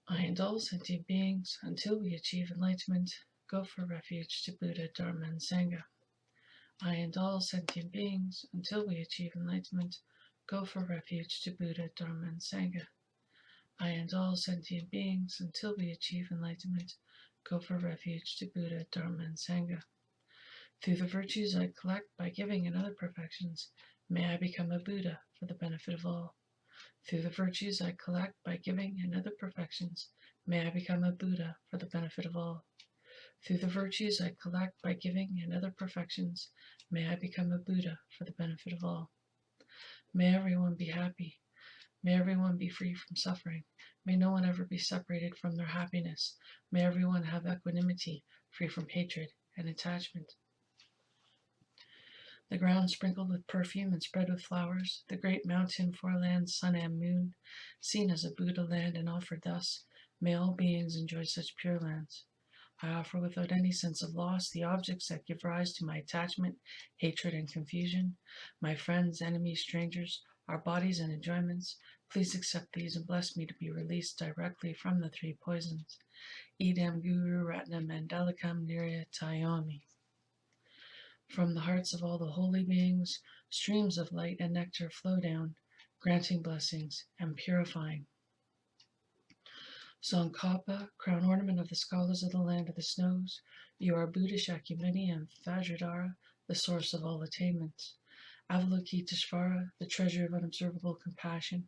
I and all sentient beings, until we achieve enlightenment, go for refuge to Buddha, Dharma, and Sangha. I and all sentient beings, until we achieve enlightenment, go for refuge to Buddha, Dharma, and Sangha. I and all sentient beings, until we achieve enlightenment, go for refuge to Buddha, Dharma, and Sangha. Through the virtues I collect by giving and other perfections, may I become a Buddha for the benefit of all. Through the virtues I collect by giving and other perfections, may I become a Buddha for the benefit of all. Through the virtues I collect by giving and other perfections, may I become a Buddha for the benefit of all. May everyone be happy. May everyone be free from suffering. May no one ever be separated from their happiness. May everyone have equanimity, free from hatred and attachment. The ground sprinkled with perfume and spread with flowers, the great mountain, four lands, sun and moon, seen as a Buddha land and offered thus, may all beings enjoy such pure lands. I offer without any sense of loss the objects that give rise to my attachment, hatred, and confusion, my friends, enemies, strangers, our bodies and enjoyments. Please accept these and bless me to be released directly from the three poisons. Idam Guru Ratnam Mandalikam Niryatayomi. From the hearts of all the holy beings, streams of light and nectar flow down, granting blessings and purifying. Tsongkhapa, crown ornament of the scholars of the land of the snows, you are Buddha Shakyamuni and Vajradhara, the source of all attainments. Avalokiteshvara, the treasure of unobservable compassion,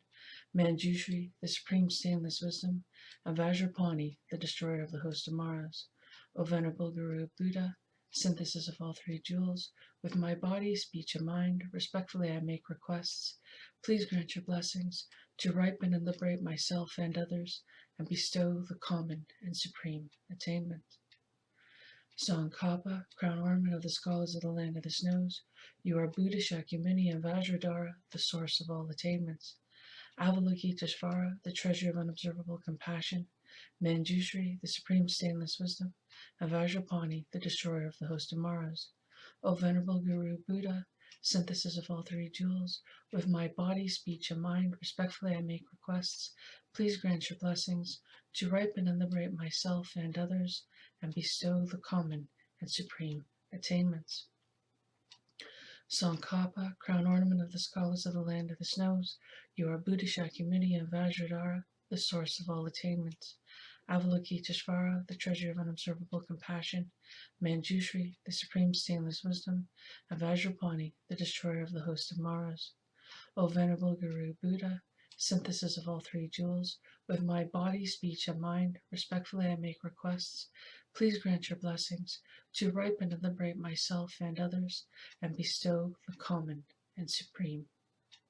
Manjushri, the supreme stainless wisdom, and Vajrapani, the destroyer of the host of Maras. O Venerable Guru Buddha, synthesis of all three jewels, with my body, speech, and mind, respectfully I make requests. Please grant your blessings to ripen and liberate myself and others, and bestow the common and supreme attainment. Tsongkhapa, crown ornament of the scholars of the land of the snows, you are Buddha Shakyamuni and Vajradhara, the source of all attainments. Avalokiteshvara, the treasure of unobservable compassion, Manjushri, the supreme stainless wisdom, and Vajrapani, the destroyer of the host of Maras. O Venerable Guru Buddha, synthesis of all three jewels, with my body, speech, and mind, respectfully I make requests. Please grant your blessings to ripen and liberate myself and others, and bestow the common and supreme attainments. Tsongkhapa, crown ornament of the scholars of the land of the snows, you are Buddha Shakyamuni and Vajradhara, the source of all attainments. Avalokiteshvara, the treasure of unobservable compassion, Manjushri, the supreme stainless wisdom, and Vajrapani, the destroyer of the host of Maras. O Venerable Guru Buddha, synthesis of all three jewels, with my body, speech, and mind, respectfully I make requests. Please grant your blessings to ripen and liberate myself and others, and bestow the common and supreme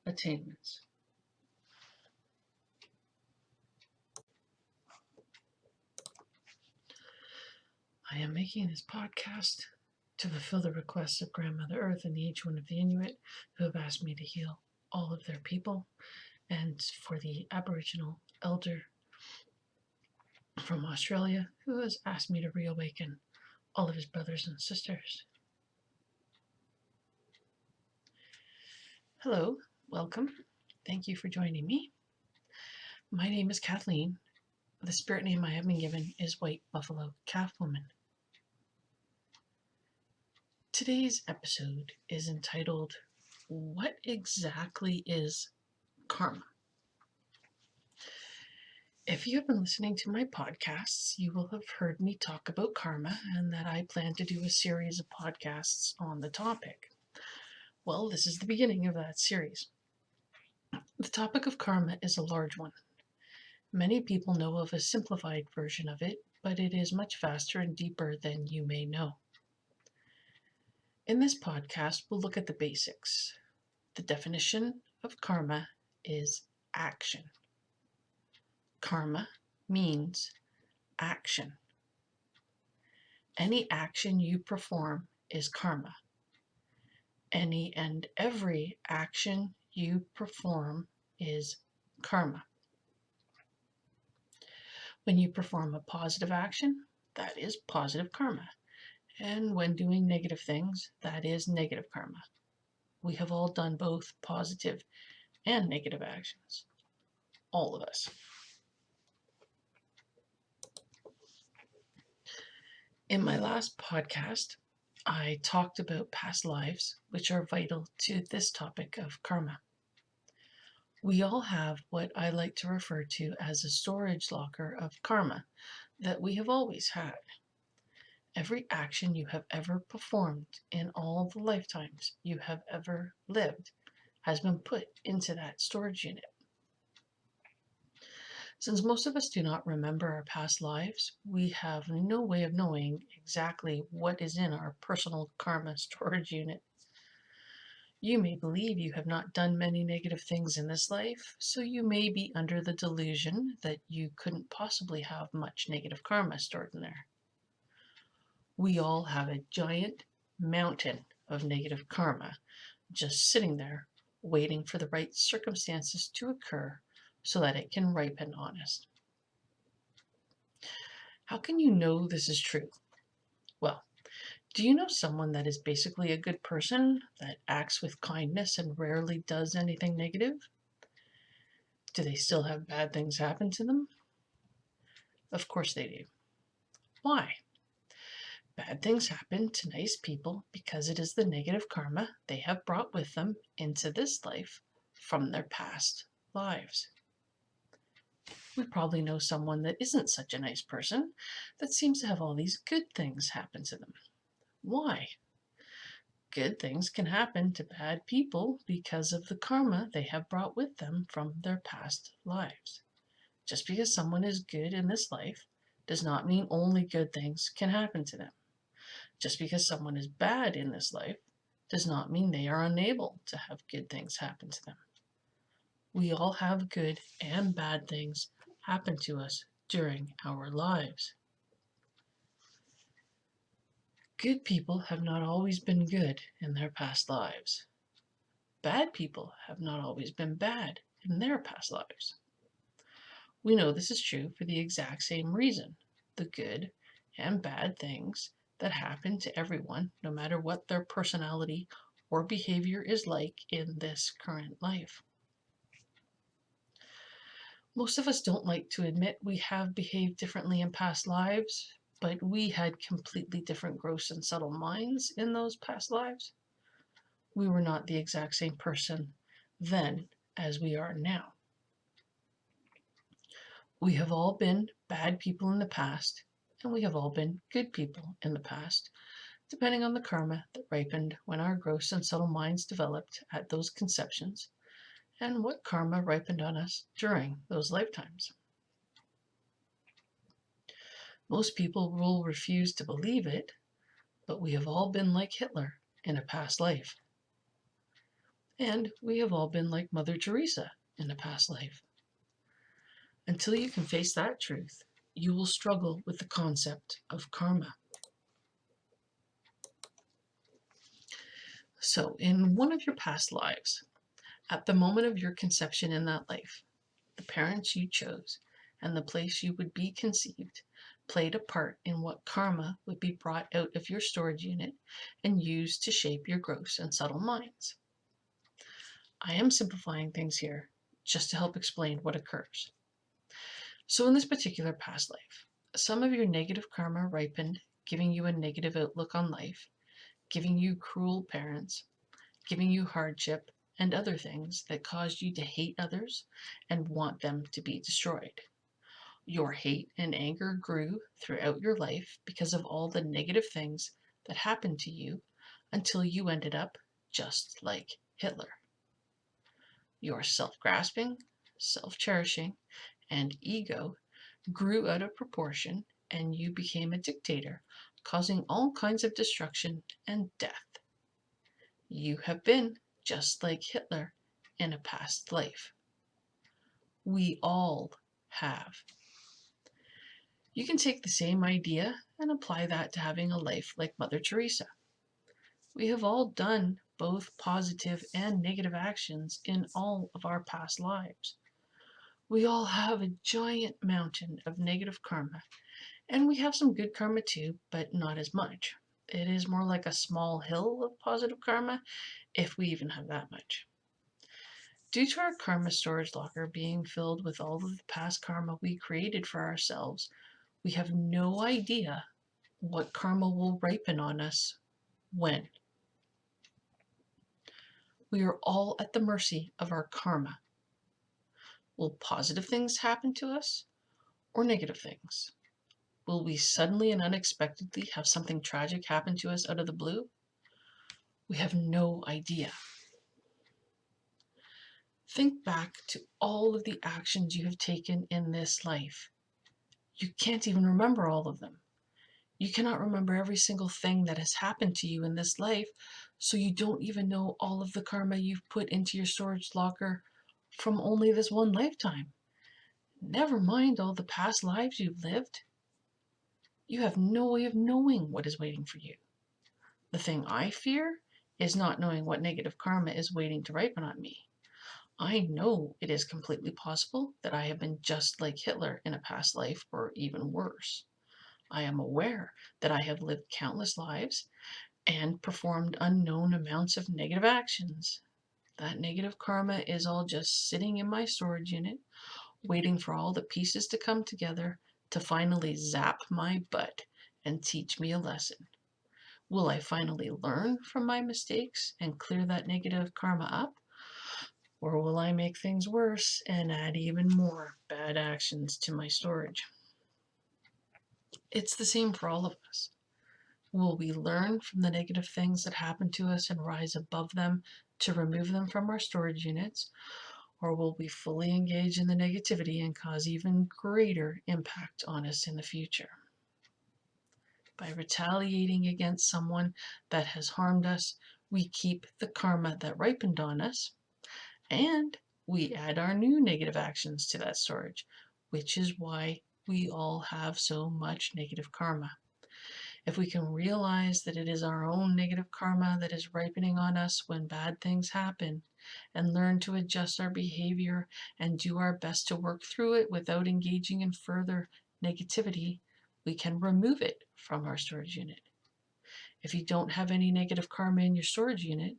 attainments. I am making this podcast to fulfill the requests of Grandmother Earth and each one of the Inuit who have asked me to heal all of their people, and for the Aboriginal elder from Australia who has asked me to reawaken all of his brothers and sisters. Hello, welcome. Thank you for joining me. My name is Kathleen. The spirit name I have been given is White Buffalo Calf Woman. Today's episode is entitled, What Exactly is Karma? If you have been listening to my podcasts, you will have heard me talk about karma and that I plan to do a series of podcasts on the topic. Well, this is the beginning of that series. The topic of karma is a large one. Many people know of a simplified version of it, but it is much vaster and deeper than you may know. In this podcast, we'll look at the basics. The definition of karma is action. Karma means action. Any action you perform is karma. Any and every action you perform is karma. When you perform a positive action, that is positive karma. And when doing negative things, that is negative karma. We have all done both positive and negative actions. All of us. In my last podcast, I talked about past lives, which are vital to this topic of karma. We all have what I like to refer to as a storage locker of karma that we have always had. Every action you have ever performed in all the lifetimes you have ever lived has been put into that storage unit. Since most of us do not remember our past lives, we have no way of knowing exactly what is in our personal karma storage unit. You may believe you have not done many negative things in this life, so you may be under the delusion that you couldn't possibly have much negative karma stored in there. We all have a giant mountain of negative karma just sitting there, waiting for the right circumstances to occur so that it can ripen on us. How can you know this is true? Well, do you know someone that is basically a good person, that acts with kindness and rarely does anything negative? Do they still have bad things happen to them? Of course they do. Why? Bad things happen to nice people because it is the negative karma they have brought with them into this life from their past lives. We probably know someone that isn't such a nice person, that seems to have all these good things happen to them. Why? Good things can happen to bad people because of the karma they have brought with them from their past lives. Just because someone is good in this life does not mean only good things can happen to them. Just because someone is bad in this life does not mean they are unable to have good things happen to them. We all have good and bad things happen to us during our lives. Good people have not always been good in their past lives. Bad people have not always been bad in their past lives. We know this is true for the exact same reason. The good and bad things that happen to everyone, no matter what their personality or behavior is like in this current life. Most of us don't like to admit we have behaved differently in past lives, but we had completely different gross and subtle minds in those past lives. We were not the exact same person then as we are now. We have all been bad people in the past, and we have all been good people in the past, depending on the karma that ripened when our gross and subtle minds developed at those conceptions, and what karma ripened on us during those lifetimes. Most people will refuse to believe it, but we have all been like Hitler in a past life. And we have all been like Mother Teresa in a past life. Until you can face that truth, you will struggle with the concept of karma. So, in one of your past lives, at the moment of your conception in that life, the parents you chose and the place you would be conceived played a part in what karma would be brought out of your storage unit and used to shape your gross and subtle minds. I am simplifying things here just to help explain what occurs. So, in this particular past life, some of your negative karma ripened, giving you a negative outlook on life, giving you cruel parents, giving you hardship, and other things that caused you to hate others and want them to be destroyed. Your hate and anger grew throughout your life because of all the negative things that happened to you until you ended up just like Hitler. Your self-grasping, self-cherishing, and ego grew out of proportion, and you became a dictator, causing all kinds of destruction and death. You have been just like Hitler in a past life. We all have. You can take the same idea and apply that to having a life like Mother Teresa. We have all done both positive and negative actions in all of our past lives. We all have a giant mountain of negative karma, and we have some good karma too, but not as much. It is more like a small hill of positive karma, if we even have that much. Due to our karma storage locker being filled with all of the past karma we created for ourselves, we have no idea what karma will ripen on us when. We are all at the mercy of our karma. Will positive things happen to us or negative things? Will we suddenly and unexpectedly have something tragic happen to us out of the blue? We have no idea. Think back to all of the actions you have taken in this life. You can't even remember all of them. You cannot remember every single thing that has happened to you in this life, so you don't even know all of the karma you've put into your storage locker from only this one lifetime. Never mind all the past lives you've lived. You have no way of knowing what is waiting for you. The thing I fear is not knowing what negative karma is waiting to ripen on me. I know it is completely possible that I have been just like Hitler in a past life, or even worse. I am aware that I have lived countless lives and performed unknown amounts of negative actions. That negative karma is all just sitting in my storage unit, waiting for all the pieces to come together to finally zap my butt and teach me a lesson. Will I finally learn from my mistakes and clear that negative karma up? Or will I make things worse and add even more bad actions to my storage? It's the same for all of us. Will we learn from the negative things that happen to us and rise above them to remove them from our storage units? Or will we fully engage in the negativity and cause even greater impact on us in the future? By retaliating against someone that has harmed us, we keep the karma that ripened on us, and we add our new negative actions to that storage, which is why we all have so much negative karma. If we can realize that it is our own negative karma that is ripening on us when bad things happen, and learn to adjust our behavior and do our best to work through it without engaging in further negativity, we can remove it from our storage unit. If you don't have any negative karma in your storage unit,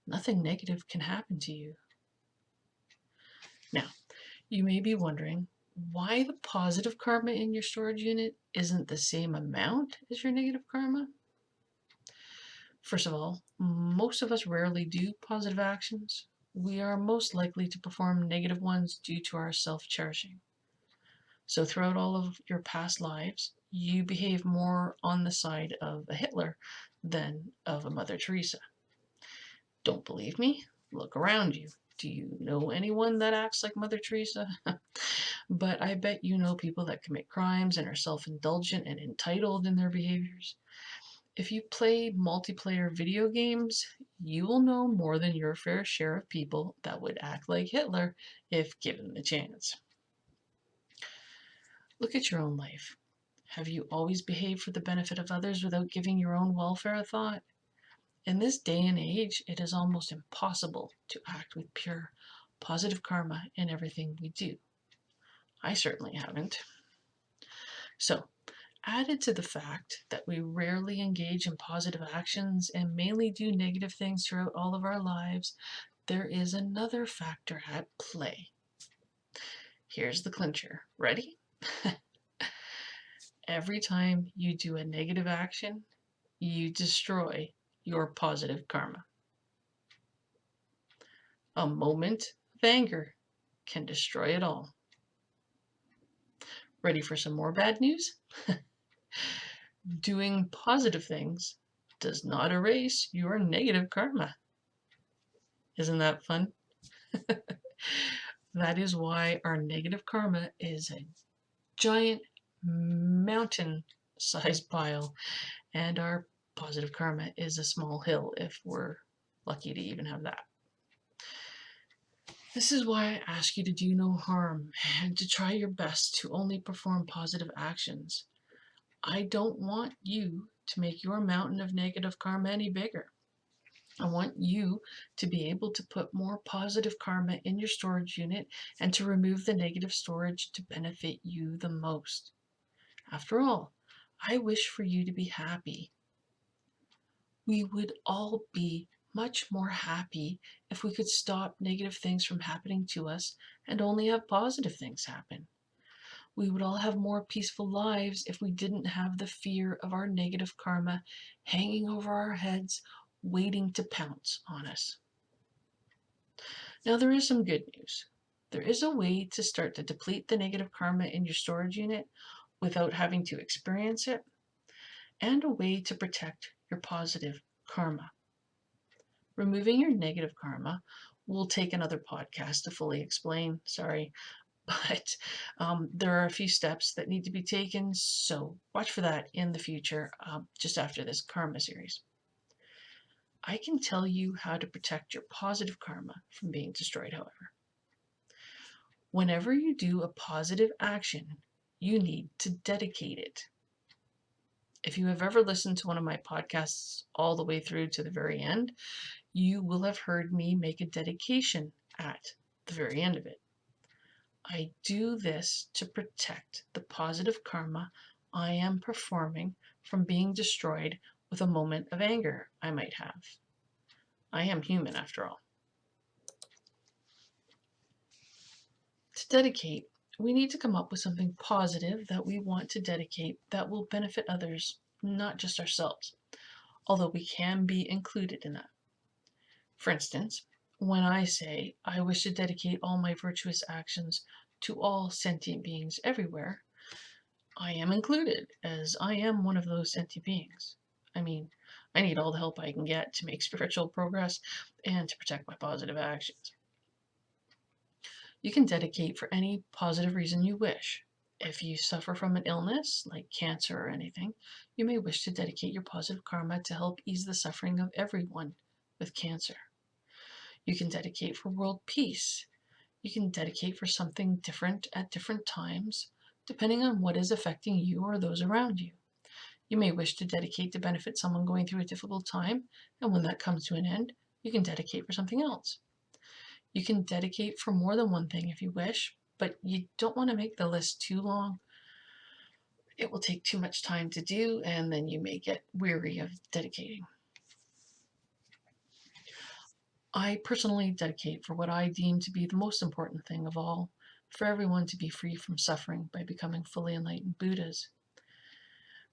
nothing negative can happen to you. Now, you may be wondering why the positive karma in your storage unit isn't the same amount as your negative karma. First of all, most of us rarely do positive actions. We are most likely to perform negative ones due to our self-cherishing. So throughout all of your past lives, you behave more on the side of a Hitler than of a Mother Teresa. Don't believe me? Look around you. Do you know anyone that acts like Mother Teresa? But I bet you know people that commit crimes and are self-indulgent and entitled in their behaviors. If you play multiplayer video games, you will know more than your fair share of people that would act like Hitler if given the chance. Look at your own life. Have you always behaved for the benefit of others without giving your own welfare a thought? In this day and age, it is almost impossible to act with pure, positive karma in everything we do. I certainly haven't. So, added to the fact that we rarely engage in positive actions and mainly do negative things throughout all of our lives, there is another factor at play. Here's the clincher. Ready? Every time you do a negative action, you destroy your positive karma. A moment of anger can destroy it all. Ready for some more bad news? Doing positive things does not erase your negative karma. Isn't that fun? That is why our negative karma is a giant mountain-sized pile, and our positive karma is a small hill if we're lucky to even have that. This is why I ask you to do no harm and to try your best to only perform positive actions. I don't want you to make your mountain of negative karma any bigger. I want you to be able to put more positive karma in your storage unit and to remove the negative storage to benefit you the most. After all, I wish for you to be happy. We would all be much more happy if we could stop negative things from happening to us and only have positive things happen. We would all have more peaceful lives if we didn't have the fear of our negative karma hanging over our heads, waiting to pounce on us. Now, there is some good news. There is a way to start to deplete the negative karma in your storage unit without having to experience it, and a way to protect your positive karma. Removing your negative karma will take another podcast to fully explain, sorry, but there are a few steps that need to be taken, so watch for that in the future, just after this karma series. I can tell you how to protect your positive karma from being destroyed, however. Whenever you do a positive action, you need to dedicate it. If you have ever listened to one of my podcasts all the way through to the very end, you will have heard me make a dedication at the very end of it. I do this to protect the positive karma I am performing from being destroyed with a moment of anger I might have. I am human after all. To dedicate, we need to come up with something positive that we want to dedicate that will benefit others, not just ourselves, although we can be included in that. For instance, when I say I wish to dedicate all my virtuous actions to all sentient beings everywhere, I am included, as I am one of those sentient beings. I mean, I need all the help I can get to make spiritual progress and to protect my positive actions. You can dedicate for any positive reason you wish. If you suffer from an illness, like cancer or anything, you may wish to dedicate your positive karma to help ease the suffering of everyone with cancer. You can dedicate for world peace. You can dedicate for something different at different times, depending on what is affecting you or those around you. You may wish to dedicate to benefit someone going through a difficult time, and when that comes to an end, you can dedicate for something else. You can dedicate for more than one thing if you wish, but you don't want to make the list too long. It will take too much time to do, and then you may get weary of dedicating. I personally dedicate for what I deem to be the most important thing of all, for everyone to be free from suffering by becoming fully enlightened Buddhas.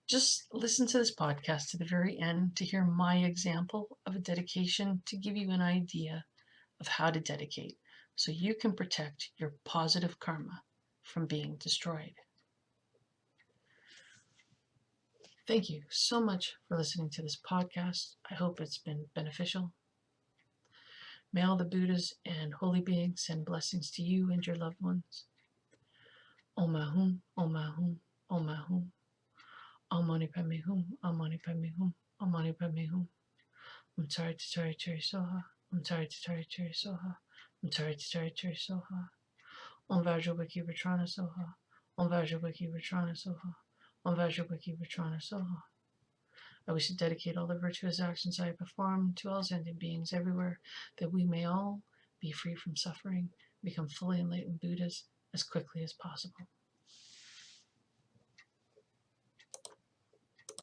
Just listen to this podcast to the very end to hear my example of a dedication to give you an idea of how to dedicate so you can protect your positive karma from being destroyed. Thank you so much for listening to this podcast. I hope it's been beneficial. May all the Buddhas and holy beings send blessings to you and your loved ones. Om Ahum, Om Ahum, Om Ahum. Om Mani Padme Hum, Om Mani Padme Hum, Om Mani Padme Hum. Om Tari Tatari Chari Soha, Om Tari Tatari Chari Soha, Om Tari Tatari Chari Soha. Om Vajrabhaki Vatrana Soha, Om Vajrabhaki Vatrana Soha, Om Vajrabhaki Vatrana Soha. I wish to dedicate all the virtuous actions I perform to all sentient beings everywhere, that we may all be free from suffering, become fully enlightened Buddhas as quickly as possible.